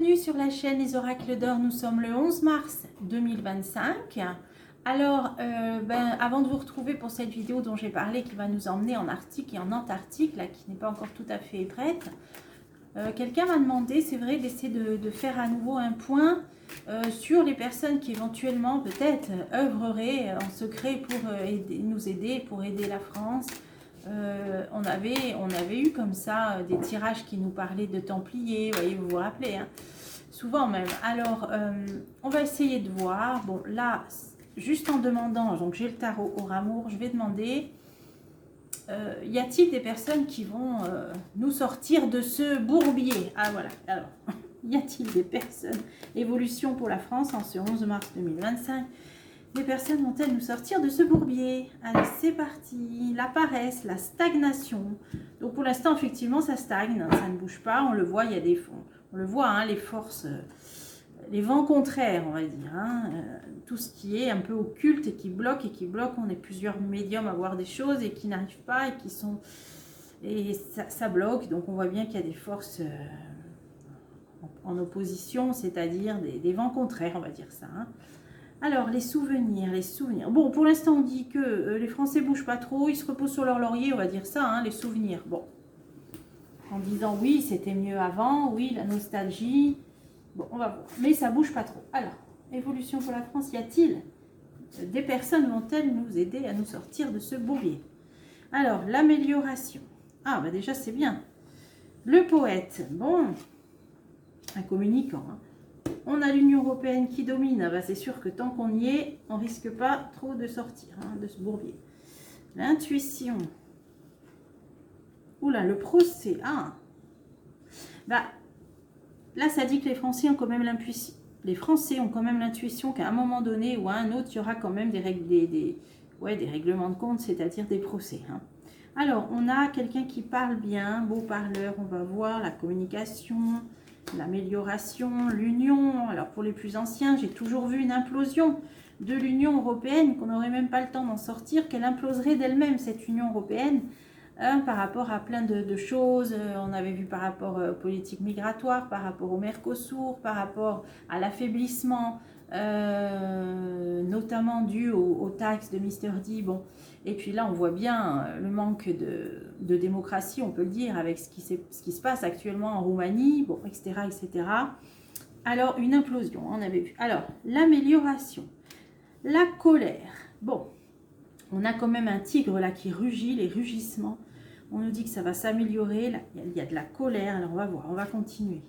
Bienvenue sur la chaîne Les Oracles d'Or, nous sommes le 11 mars 2025. Alors, avant de vous retrouver pour cette vidéo dont j'ai parlé, qui va nous emmener en Arctique et en Antarctique, là, qui n'est pas encore tout à fait prête, quelqu'un m'a demandé, c'est vrai, d'essayer de faire à nouveau un point sur les personnes qui éventuellement, peut-être, œuvreraient en secret pour nous aider, pour aider la France. On avait eu comme ça des tirages qui nous parlaient de Templiers, vous vous rappelez, hein, souvent même. Alors, on va essayer de voir. Bon, là, juste en demandant, donc j'ai le tarot au Amour, je vais demander, y a-t-il des personnes qui vont nous sortir de ce bourbier? Ah voilà, alors, y a-t-il des personnes, évolution pour la France en ce 11 mars 2025, les personnes vont-elles nous sortir de ce bourbier? Allez, c'est parti. La paresse, la stagnation. Donc pour l'instant, effectivement, ça stagne, ça ne bouge pas. On le voit, il y a des fonds. On le voit, hein, les forces, les vents contraires, on va dire. Hein, tout ce qui est un peu occulte et qui bloque. On est plusieurs médiums à voir des choses et qui n'arrivent pas et qui sont... Et ça bloque. Donc on voit bien qu'il y a des forces en opposition, c'est-à-dire des vents contraires, on va dire ça. Hein. Alors, les souvenirs. Bon, pour l'instant, on dit que les Français bougent pas trop, ils se reposent sur leur laurier, on va dire ça, hein, les souvenirs. Bon, en disant oui, c'était mieux avant, oui, la nostalgie. Bon, on va voir. Mais ça bouge pas trop. Alors, évolution pour la France, y a-t-il des personnes vont-elles nous aider à nous sortir de ce bourbier? Alors, l'amélioration. Ah, bah déjà, c'est bien. Le poète. Bon, un communicant, hein. On a l'Union européenne qui domine. Ah bah c'est sûr que tant qu'on y est, on risque pas trop de sortir de ce bourbier. L'intuition. Oula, le procès. Ah. Bah, là, ça dit que les Français ont quand même l'intuition. Les Français ont quand même l'intuition qu'à un moment donné ou à un autre, il y aura quand même des règlements de compte, c'est-à-dire des procès. Hein. Alors, on a quelqu'un qui parle bien, beau parleur, on va voir la communication, l'amélioration, l'union. Alors pour les plus anciens, j'ai toujours vu une implosion de l'Union européenne, qu'on n'aurait même pas le temps d'en sortir, qu'elle imploserait d'elle-même, cette Union européenne, par rapport à plein de choses. On avait vu par rapport aux politiques migratoires, par rapport au Mercosur, par rapport à l'affaiblissement, notamment dû aux taxes de Mr. D. Bon. Et puis là, on voit bien le manque de démocratie, on peut le dire, avec ce qui se passe actuellement en Roumanie, bon, etc., etc. Alors, une implosion, on avait vu. Alors, l'amélioration, la colère. Bon, on a quand même un tigre là qui rugit, les rugissements. On nous dit que ça va s'améliorer. Il y a de la colère, alors on va voir, on va continuer.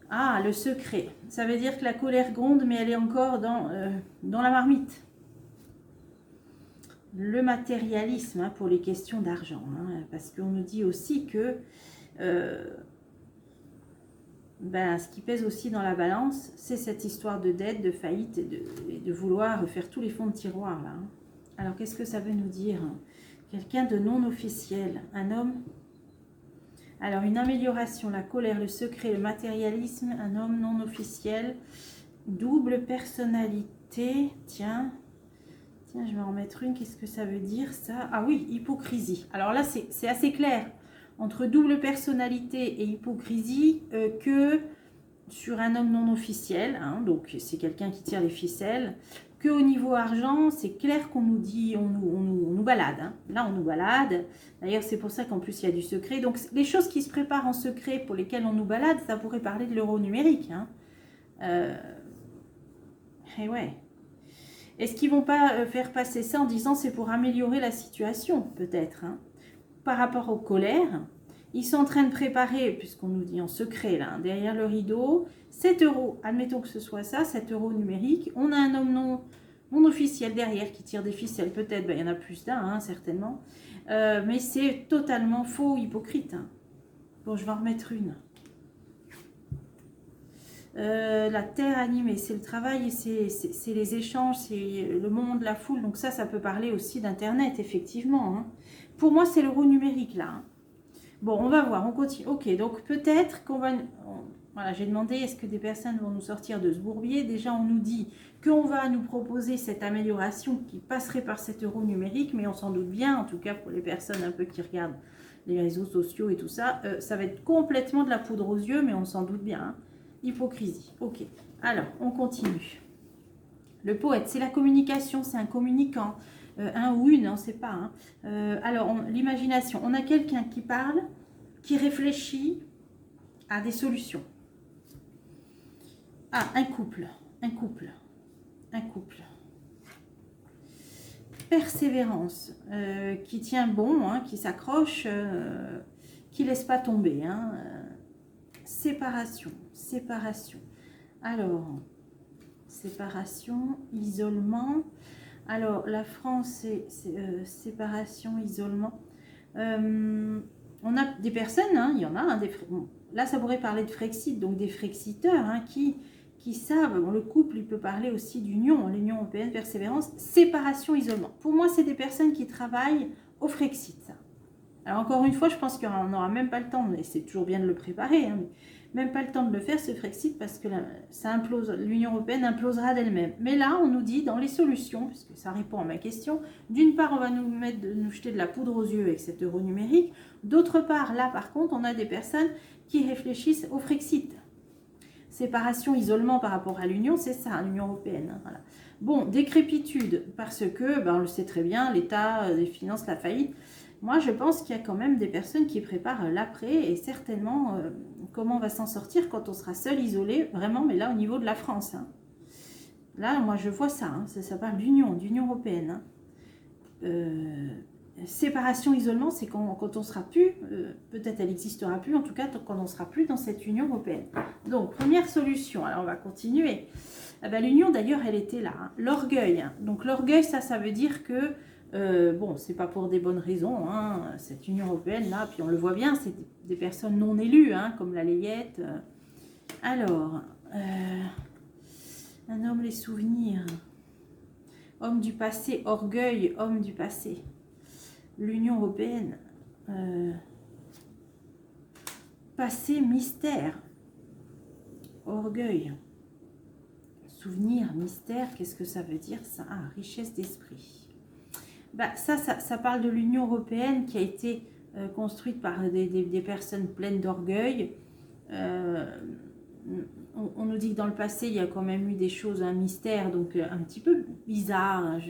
Ah, le secret. Ça veut dire que la colère gronde, mais elle est encore dans la marmite. Le matérialisme, hein, pour les questions d'argent, hein, parce qu'on nous dit aussi que ce qui pèse aussi dans la balance, c'est cette histoire de dette, de faillite et de vouloir faire tous les fonds de tiroir là. Hein. Alors qu'est-ce que ça veut nous dire? Quelqu'un de non officiel, un homme. Alors une amélioration, la colère, le secret, le matérialisme, un homme non officiel, double personnalité, tiens, je vais en mettre une. Qu'est-ce que ça veut dire ça? Ah oui, hypocrisie. Alors là, c'est assez clair. Entre double personnalité et hypocrisie que sur un homme non officiel. Hein, donc, c'est quelqu'un qui tire les ficelles. Qu'au niveau argent, c'est clair qu'on nous dit, on nous balade. Hein. Là, on nous balade. D'ailleurs, c'est pour ça qu'en plus, il y a du secret. Donc, les choses qui se préparent en secret pour lesquelles on nous balade, ça pourrait parler de l'euro numérique. Hein. Et ouais. Est-ce qu'ils ne vont pas faire passer ça en disant c'est pour améliorer la situation, peut-être, hein, par rapport aux colères? Ils sont en train de préparer, puisqu'on nous dit en secret, là, derrière le rideau, 7 euros, admettons que ce soit ça, 7 euros numérique. On a un homme non officiel derrière qui tire des ficelles, peut-être, il y en a plus d'un, hein, certainement. Mais c'est totalement faux, hypocrite. Hein. Bon, je vais en remettre une. La terre animée, c'est le travail, c'est les échanges, c'est le monde, la foule. Donc ça peut parler aussi d'Internet, effectivement. Hein. Pour moi, c'est l'euro numérique, là. Hein. Bon, on va voir, on continue. Ok, donc peut-être qu'on va... Voilà, j'ai demandé, est-ce que des personnes vont nous sortir de ce bourbier? Déjà, on nous dit qu'on va nous proposer cette amélioration qui passerait par cet euro numérique, mais on s'en doute bien, en tout cas pour les personnes un peu qui regardent les réseaux sociaux et tout ça, ça va être complètement de la poudre aux yeux, mais on s'en doute bien. Hein. Hypocrisie. Ok. Alors, on continue. Le poète, c'est la communication, c'est un communicant. Un ou une, on ne sait pas. Hein. Alors, l'imagination. On a quelqu'un qui parle, qui réfléchit à des solutions. Ah, un couple. Un couple. Un couple. Persévérance. Qui tient bon, hein, qui s'accroche, qui ne laisse pas tomber. Hein. Séparation. Séparation. Alors, séparation, isolement. Alors, la France, c'est séparation, isolement. On a des personnes, hein, il y en a, hein, bon, là ça pourrait parler de Frexit, donc des Frexiteurs hein, qui savent, bon, le couple il peut parler aussi d'union, l'Union Européenne, persévérance, séparation, isolement. Pour moi, c'est des personnes qui travaillent au Frexit. Ça. Alors encore une fois, je pense qu'on n'aura même pas le temps, mais c'est toujours bien de le préparer, hein, même pas le temps de le faire, ce Frexit, parce que là, ça implose, l'Union Européenne implosera d'elle-même. Mais là, on nous dit, dans les solutions, puisque ça répond à ma question, d'une part, on va nous jeter de la poudre aux yeux avec cet euro numérique, d'autre part, là, par contre, on a des personnes qui réfléchissent au Frexit. Séparation, isolement par rapport à l'Union, c'est ça, l'Union Européenne. Hein, voilà. Bon, décrépitude, parce que, ben, on le sait très bien, l'État, les finances, la faillite. Moi, je pense qu'il y a quand même des personnes qui préparent l'après et certainement comment on va s'en sortir quand on sera seul, isolé, vraiment, mais là, au niveau de la France. Hein. Là, moi, je vois ça, hein, ça parle d'union européenne. Hein. Séparation, isolement, c'est quand on ne sera plus, peut-être elle n'existera plus, en tout cas, quand on ne sera plus dans cette Union européenne. Donc, première solution, alors on va continuer. Ah ben, l'union, d'ailleurs, elle était là. Hein. L'orgueil. Hein. Donc, l'orgueil, ça veut dire que bon, c'est pas pour des bonnes raisons, hein, cette Union Européenne, là, puis on le voit bien, c'est des personnes non élues, hein, comme la Layette. Alors, un homme, les souvenirs. Homme du passé, orgueil, homme du passé. L'Union Européenne. Passé, mystère. Orgueil. Souvenir, mystère, qu'est-ce que ça veut dire ça? Ah, richesse d'esprit. Bah, ça parle de l'Union Européenne qui a été construite par des personnes pleines d'orgueil. On nous dit que dans le passé, il y a quand même eu des choses, un mystère, donc un petit peu bizarre. Hein.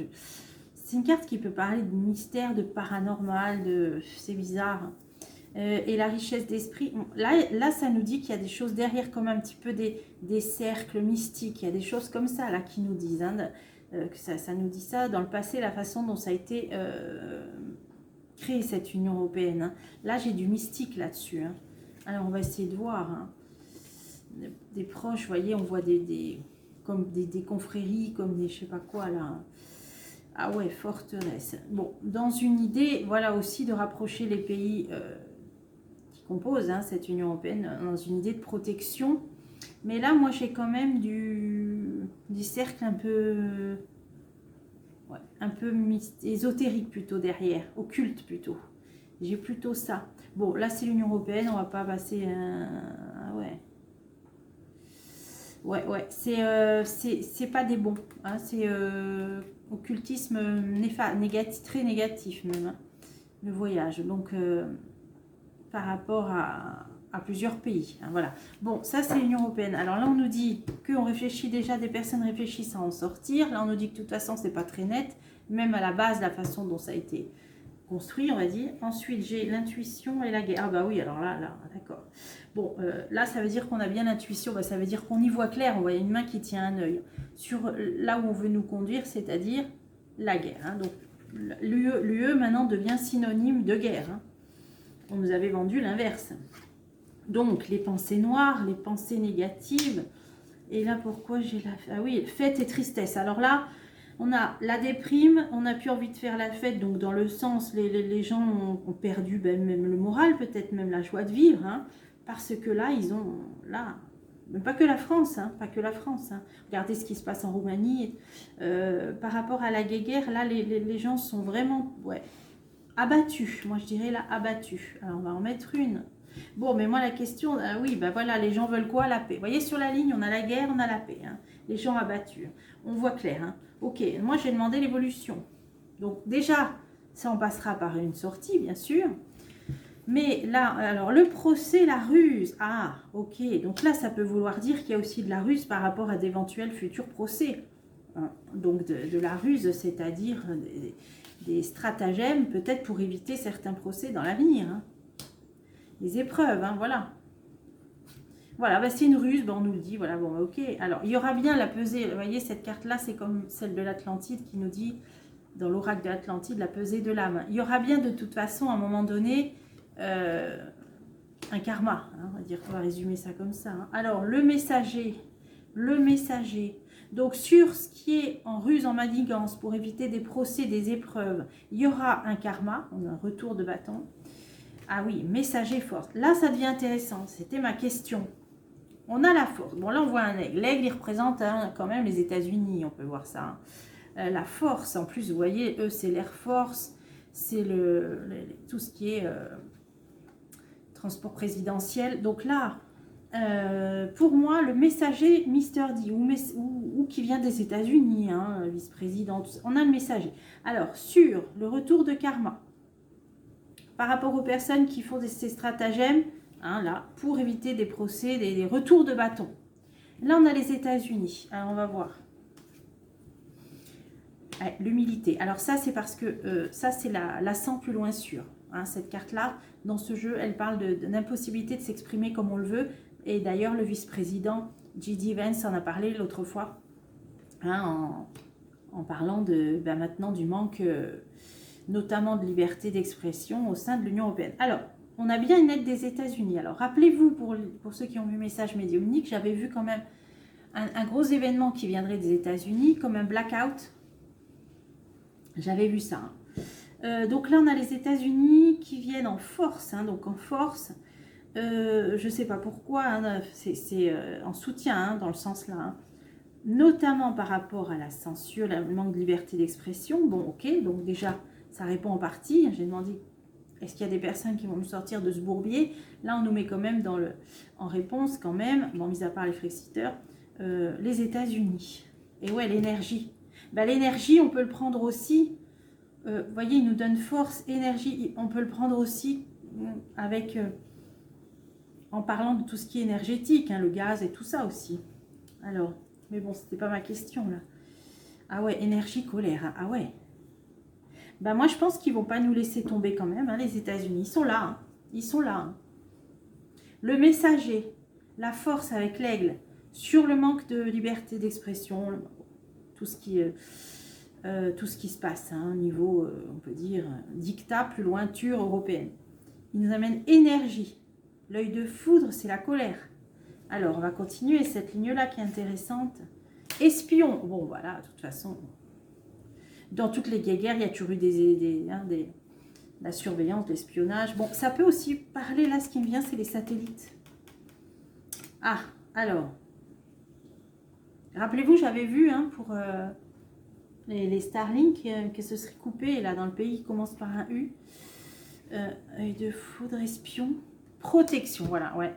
C'est une carte qui peut parler de mystère, de paranormal, c'est bizarre. Et la richesse d'esprit, là, ça nous dit qu'il y a des choses derrière, comme un petit peu des cercles mystiques. Il y a des choses comme ça, là, qui nous disent... Hein, que ça nous dit ça dans le passé, la façon dont ça a été créé cette Union Européenne. Hein. Là, j'ai du mystique là-dessus. Hein. Alors, on va essayer de voir. Hein. Des proches, vous voyez, on voit comme des confréries, comme des je sais pas quoi là. Ah ouais, forteresse. Bon, dans une idée, voilà aussi de rapprocher les pays qui composent hein, cette Union Européenne, dans une idée de protection. Mais là, moi, j'ai quand même des cercles un peu ésotériques plutôt derrière, occultes plutôt. J'ai plutôt ça. Bon, là, c'est l'Union Européenne, on va pas passer... ouais. Ouais, c'est pas des bons. Hein, c'est occultisme négatif, très négatif même, hein, le voyage. Donc, par rapport à plusieurs pays. Hein, voilà. Bon, ça c'est l'Union Européenne. Alors là, on nous dit qu'on réfléchit déjà, des personnes réfléchissent à en sortir. Là, on nous dit que de toute façon, c'est pas très net, même à la base, la façon dont ça a été construit, on va dire. Ensuite, j'ai l'intuition et la guerre. Ah bah oui, alors là d'accord. Bon, là, ça veut dire qu'on a bien l'intuition. Bah, ça veut dire qu'on y voit clair. On voit une main qui tient un œil sur là où on veut nous conduire, c'est-à-dire la guerre. Hein. Donc, l'UE maintenant devient synonyme de guerre. Hein. On nous avait vendu l'inverse. Donc, les pensées noires, les pensées négatives. Et là, pourquoi j'ai la... Ah oui, fête et tristesse. Alors là, on a la déprime, on n'a plus envie de faire la fête. Donc, dans le sens, les gens ont perdu ben, même le moral, peut-être même la joie de vivre. Hein, parce que là, ils ont... Là, même pas que la France, hein, pas que la France. Hein. Regardez ce qui se passe en Roumanie. Par rapport à la guerre, là, les gens sont vraiment... Ouais, abattus. Moi, je dirais là, abattus. Alors, on va en mettre une. Bon, mais moi, la question, oui, ben voilà, les gens veulent quoi? La paix. Vous voyez, sur la ligne, on a la guerre, on a la paix. Hein. Les gens abattus. On voit clair. Hein. Ok, moi, j'ai demandé l'évolution. Donc, déjà, ça, on passera par une sortie, bien sûr. Mais là, alors le procès, la ruse. Ah, ok. Donc là, ça peut vouloir dire qu'il y a aussi de la ruse par rapport à d'éventuels futurs procès. Hein. Donc de la ruse, c'est-à-dire des stratagèmes, peut-être pour éviter certains procès dans l'avenir. Hein. Les épreuves, hein, voilà. Voilà, bah c'est une ruse, bah on nous le dit, voilà, bon, ok. Alors, il y aura bien la pesée, vous voyez, cette carte-là, c'est comme celle de l'Atlantide qui nous dit, dans l'oracle de l'Atlantide, la pesée de l'âme. Il y aura bien de toute façon, à un moment donné, un karma, hein, on va résumer ça comme ça. Hein. Alors, le messager, donc sur ce qui est en ruse, en manigance, pour éviter des procès, des épreuves, il y aura un karma, on a un retour de bâton. Ah oui, messager force. Là, ça devient intéressant, c'était ma question. On a la force. Bon, là, on voit un aigle. L'aigle, il représente quand même les États-Unis, on peut voir ça. Hein. La force, en plus, vous voyez, eux, c'est l'Air Force, c'est tout ce qui est transport présidentiel. Donc là, pour moi, le messager Mr. D, ou qui vient des États-Unis, hein, vice-président, on a le messager. Alors, sur le retour de karma, par rapport aux personnes qui font ces stratagèmes, hein, là, pour éviter des procès, des retours de bâton. Là, on a les États-Unis. Alors, on va voir. L'humilité. Alors, ça, c'est parce que ça, c'est l'accent plus loin sûr. Hein, cette carte-là, dans ce jeu, elle parle de l'impossibilité de s'exprimer comme on le veut. Et d'ailleurs, le vice-président, J.D. Vance, en a parlé l'autre fois, hein, en parlant maintenant du manque, notamment de liberté d'expression au sein de l'Union européenne. Alors, on a bien une aide des États-Unis. Alors, rappelez-vous, pour ceux qui ont vu Message médiumnique, j'avais vu quand même un gros événement qui viendrait des États-Unis, comme un blackout. J'avais vu ça. Hein. Donc là, on a les États-Unis qui viennent en force. Hein, donc en force, je ne sais pas pourquoi, hein, c'est en soutien, hein, dans le sens là. Hein, notamment par rapport à la censure, le manque de liberté d'expression. Bon, ok, donc déjà, ça répond en partie. J'ai demandé... Est-ce qu'il y a des personnes qui vont nous sortir de ce bourbier? Là, on nous met quand même en réponse, quand même, bon, mis à part les flexiteurs, les États-Unis. Et ouais, l'énergie. Ben, l'énergie, on peut le prendre aussi. Vous voyez, il nous donne force, énergie. On peut le prendre aussi avec, en parlant de tout ce qui est énergétique, hein, le gaz et tout ça aussi. Alors, mais bon, c'était pas ma question là. Ah ouais, énergie, colère. Hein. Ah ouais. Ben moi, je pense qu'ils ne vont pas nous laisser tomber quand même, hein, les États-Unis. Ils sont là. Hein. Ils sont là. Hein. Le messager, la force avec l'aigle, sur le manque de liberté d'expression, tout ce qui se passe, hein, au niveau, on peut dire, dictat, plus lointure européenne. Il nous amène énergie. L'œil de foudre, c'est la colère. Alors, on va continuer cette ligne-là qui est intéressante. Espion. Bon, voilà, de toute façon... Dans toutes les guerres, il y a toujours eu la surveillance, l'espionnage. Bon, ça peut aussi parler, là, ce qui me vient, c'est les satellites. Ah, alors. Rappelez-vous, j'avais vu, hein, pour les Starlink, que ce serait coupé, là, dans le pays qui commence par un U. Œil de foudre, espion. Protection, voilà, ouais.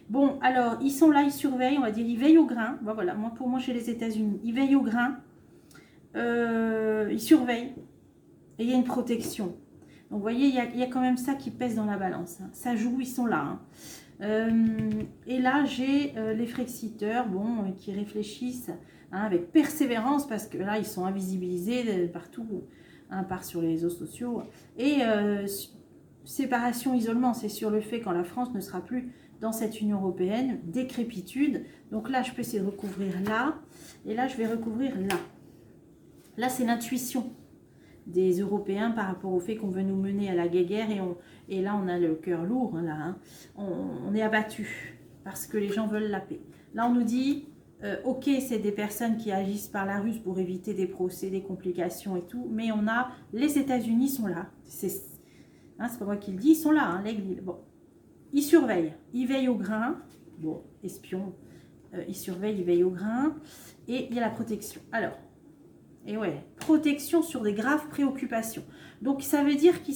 Bon, alors, ils sont là, ils surveillent, on va dire, ils veillent au grain. Bon, voilà, pour moi, chez les États-Unis, ils veillent au grain. Ils surveillent et il y a une protection. Donc vous voyez, il y a quand même ça qui pèse dans la balance. Hein. Ça joue, ils sont là. Hein. Et là, j'ai les flexiteurs, bon, qui réfléchissent, hein, avec persévérance, parce que là, ils sont invisibilisés partout, hein, part sur les réseaux sociaux. Et séparation, isolement, c'est sur le fait quand la France ne sera plus dans cette Union européenne, décrépitude. Donc là, je peux essayer de recouvrir là, et là, je vais recouvrir là. Là, c'est l'intuition des Européens par rapport au fait qu'on veut nous mener à la guerre et là, on a le cœur lourd. Là, hein. On est abattu parce que les gens veulent la paix. Là, on nous dit, ok, c'est des personnes qui agissent par la ruse pour éviter des procès, des complications et tout, mais on a, les États-Unis sont là. C'est pas moi qui le dis, ils sont là, hein, l'aigle. Bon, ils surveillent, ils veillent au grain. Bon, espion, ils surveillent, ils veillent au grain. Et il y a la protection. Alors, et ouais, protection sur des graves préoccupations. Donc, ça veut dire qu'ils,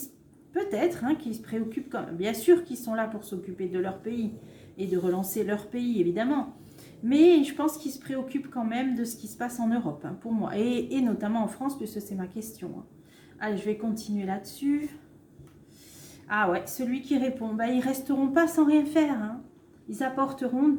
peut-être, hein, qu'ils se préoccupent quand même. Bien sûr qu'ils sont là pour s'occuper de leur pays et de relancer leur pays, évidemment. Mais je pense qu'ils se préoccupent quand même de ce qui se passe en Europe, hein, pour moi. Et notamment en France, puisque c'est ma question. Hein. Allez, je vais continuer là-dessus. Ah ouais, celui qui répond, bah, ils resteront pas sans rien faire, hein. Ils apporteront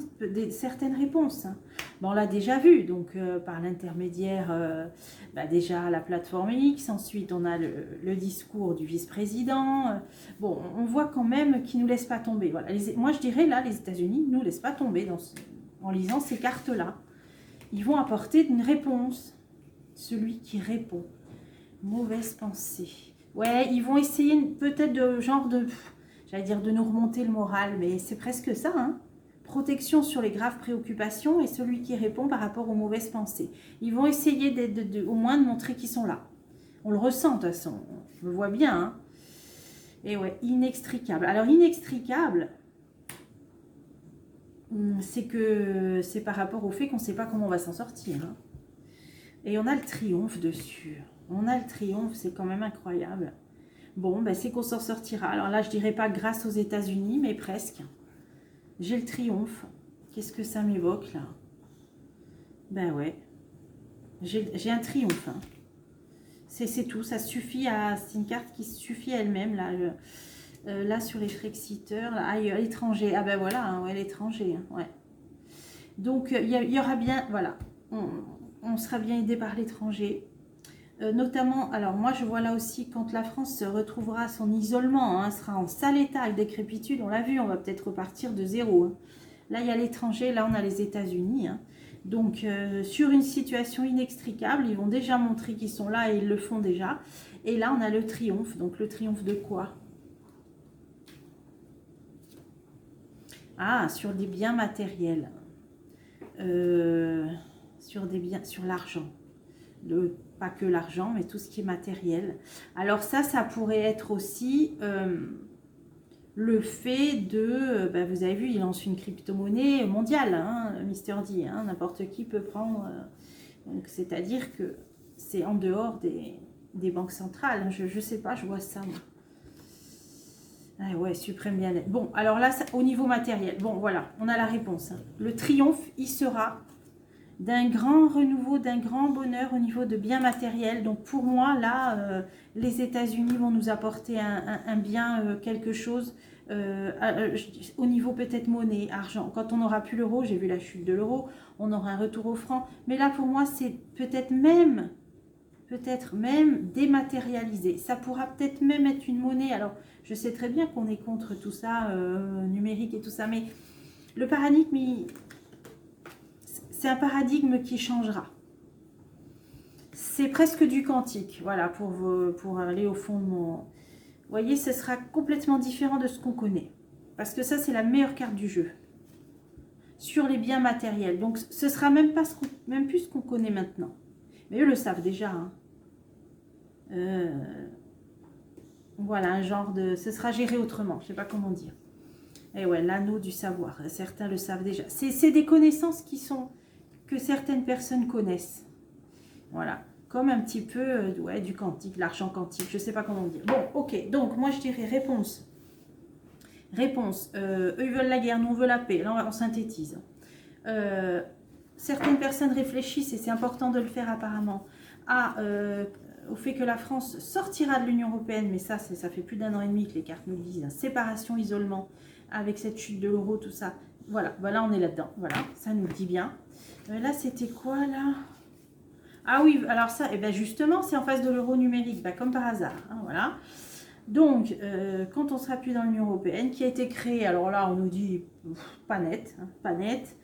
certaines réponses, hein. Bon, on l'a déjà vu, donc par l'intermédiaire, bah, déjà la plateforme X, ensuite on a le discours du vice-président. Bon, on voit quand même qu'ils ne nous laissent pas tomber. Voilà. Moi je dirais là, les États-Unis ne nous laissent pas tomber en lisant ces cartes-là. Ils vont apporter une réponse. Celui qui répond. Mauvaise pensée. Ouais, ils vont essayer peut-être de genre de, j'allais dire de nous remonter le moral, mais c'est presque ça, hein. Protection sur les graves préoccupations et celui qui répond par rapport aux mauvaises pensées. Ils vont essayer au moins de montrer qu'ils sont là. On le ressent de toute façon, on le voit bien, hein. Et ouais, inextricable. Alors inextricable, c'est que c'est par rapport au fait qu'on ne sait pas comment on va s'en sortir, hein. Et on a le triomphe dessus. On a le triomphe, c'est quand même incroyable. Bon, ben c'est qu'on s'en sortira. Alors là, je dirais pas grâce aux États-Unis, mais presque. J'ai le triomphe. Qu'est-ce que ça m'évoque là? Ben ouais. J'ai un triomphe, hein. C'est tout, ça suffit à... C'est une carte qui suffit à elle-même, là. Là, sur les flexiteurs, là, à l'étranger. Ah ben voilà, hein, ouais, l'étranger, hein, ouais. Donc, il y aura bien... Voilà. On sera bien aidé par l'étranger. Notamment, alors moi je vois là aussi quand la France se retrouvera à son isolement, hein, sera en sale état avec décrépitude, on l'a vu, on va peut-être repartir de zéro, hein. Là il y a l'étranger, là on a les États-Unis, hein. Donc sur une situation inextricable, ils vont déjà montrer qu'ils sont là et ils le font déjà. Et là on a le triomphe, donc le triomphe de quoi? Ah, sur des biens matériels, sur des biens, sur l'argent. Pas que l'argent, mais tout ce qui est matériel. Alors ça pourrait être aussi le fait de... Ben vous avez vu, il lance une crypto-monnaie mondiale, hein, Mister D. Hein, n'importe qui peut prendre. Donc c'est-à-dire que c'est en dehors des banques centrales. Je ne sais pas, je vois ça, moi. Ah ouais, suprême bien-être. Bon, alors là, au niveau matériel, bon, voilà, on a la réponse, hein. Le triomphe, il sera d'un grand renouveau, d'un grand bonheur au niveau de biens matériels. Donc pour moi, là, les États-Unis vont nous apporter un bien, quelque chose, au niveau peut-être monnaie, argent. Quand on n'aura plus l'euro, j'ai vu la chute de l'euro, on aura un retour au franc. Mais là, pour moi, c'est peut-être même dématérialisé. Ça pourra peut-être même être une monnaie. Alors, je sais très bien qu'on est contre tout ça, numérique et tout ça, mais le paradigme, c'est un paradigme qui changera. C'est presque du quantique, voilà, pour aller au fond de mon... Vous voyez, ce sera complètement différent de ce qu'on connaît. Parce que ça, c'est la meilleure carte du jeu. Sur les biens matériels. Donc, ce sera même plus ce qu'on connaît maintenant. Mais eux le savent déjà, hein. Voilà, un genre de... Ce sera géré autrement, je ne sais pas comment dire. Et ouais, l'anneau du savoir. Certains le savent déjà. C'est des connaissances que certaines personnes connaissent. Voilà. Comme un petit peu ouais, du quantique, l'argent quantique, je ne sais pas comment dire. Bon, ok. Donc, moi, je dirais réponse. Réponse. Eux, ils veulent la guerre, nous, on veut la paix. Là, on synthétise. Certaines personnes réfléchissent, et c'est important de le faire apparemment, au fait que la France sortira de l'Union européenne, mais ça fait plus d'1 an et demi que les cartes nous le disent, hein. Séparation, isolement, avec cette chute de l'euro, tout ça. Voilà, on est là-dedans. Voilà, ça nous le dit bien. Là, c'était quoi, là? Ah oui, alors ça, et bien justement, c'est en face de l'euro numérique, ben, comme par hasard, hein, voilà. Donc, quand on sera plus dans l'Union européenne, qui a été créée, alors là, on nous dit, pas net, hein, pas net.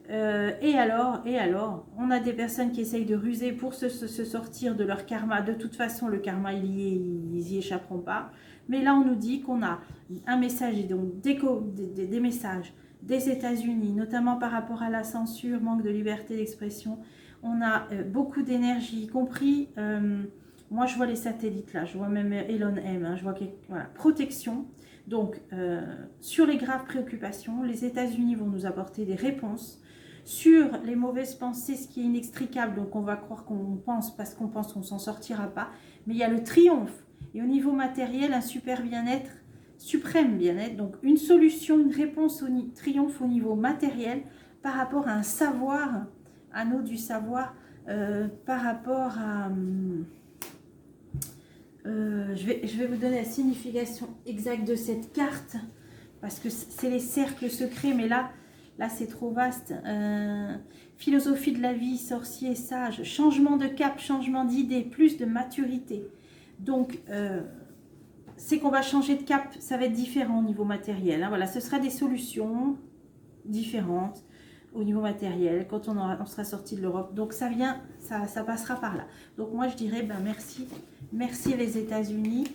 Et alors, on a des personnes qui essayent de ruser pour se sortir de leur karma. De toute façon, le karma, ils y échapperont pas. Mais là, on nous dit qu'on a un message, et donc des messages des États-Unis, notamment par rapport à la censure, manque de liberté d'expression. On a beaucoup d'énergie, y compris, moi je vois les satellites là, je vois même Elon M, hein, je vois voilà, protection. Donc, sur les graves préoccupations, les États-Unis vont nous apporter des réponses. Sur les mauvaises pensées, ce qui est inextricable, donc on va croire qu'on pense parce qu'on pense qu'on ne s'en sortira pas. Mais il y a le triomphe. Et au niveau matériel, un super bien-être, suprême bien-être. Donc une solution, une réponse au triomphe au niveau matériel par rapport à un savoir, anneau du savoir, par rapport Je vais vous donner la signification exacte de cette carte, parce que c'est les cercles secrets, mais là c'est trop vaste. Philosophie de la vie, sorcier, sage, changement de cap, changement d'idée, plus de maturité. Donc, c'est qu'on va changer de cap, ça va être différent au niveau matériel. Hein. Voilà, ce sera des solutions différentes au niveau matériel quand on sera sorti de l'Europe. Donc ça passera par là. Donc moi je dirais ben merci les États-Unis,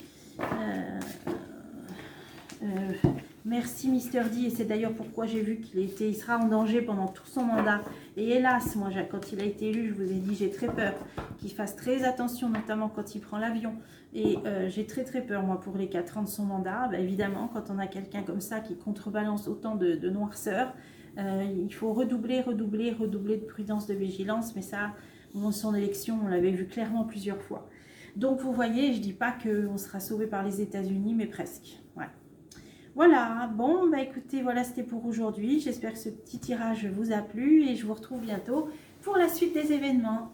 merci Mister D, et c'est d'ailleurs pourquoi j'ai vu il sera en danger pendant tout son mandat. Et hélas, moi quand il a été élu, je vous ai dit j'ai très peur qu'il fasse très attention, notamment quand il prend l'avion. Et j'ai très peur moi pour les 4 ans de son mandat. Ben, évidemment, quand on a quelqu'un comme ça qui contrebalance autant de noirceur, il faut redoubler de prudence, de vigilance, mais ça, dans son élection, on l'avait vu clairement plusieurs fois. Donc vous voyez, je ne dis pas qu'on sera sauvé par les États-Unis, mais presque. Ouais. Voilà, bon, bah écoutez, voilà, c'était pour aujourd'hui. J'espère que ce petit tirage vous a plu et je vous retrouve bientôt pour la suite des événements.